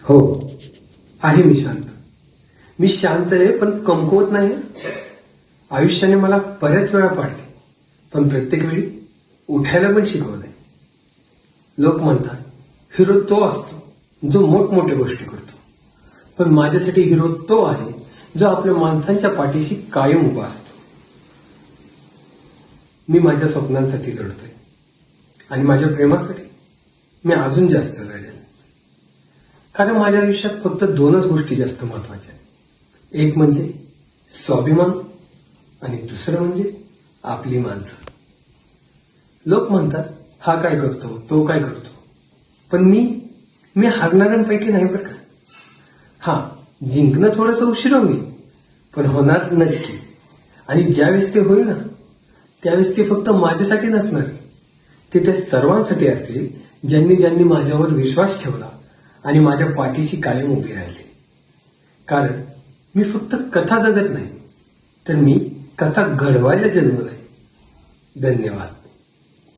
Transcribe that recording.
हो, आहे मी शांत. मी शांत आहे पण कमकुवत नाही. आयुष्याने मला बऱ्याच वेळा पाडले, पण प्रत्येक वेळी उठायला पण शिकवलंय. लोक म्हणतात हिरो तो असतो जो मोठमोठ्या गोष्टी करतो, पण माझ्यासाठी हिरो तो आहे जो आपल्या माणसांच्या पाठीशी कायम उभा असतो. मी माझ्या स्वप्नांसाठी लढतोय आणि माझ्या प्रेमासाठी मी अजून जास्त लढेल. कारण माझ्या आयुष्यात फक्त दोनच गोष्टी जास्त महत्वाच्या आहेत. एक म्हणजे स्वाभिमान आणि दुसरं म्हणजे आपली माणसं. लोक म्हणतात हा काय करतो, तो काय करतो, पण मी हारणाऱ्यांपैकी नाही बरं का. हा, जिंकणं थोडंसं उशिरा होईल, पण होणार नक्की. आणि ज्यावेळेस ते होईल ना, त्यावेळेस ते फक्त माझ्यासाठी नसणार, ते त्या सर्वांसाठी असेल ज्यांनी ज्यांनी माझ्यावर विश्वास ठेवला आणि माझ्या पाठीशी कायम उभी राहिली. कारण मी फक्त कथा जगत नाही, तर मी कथा घडवायला जन्मलोय. धन्यवाद.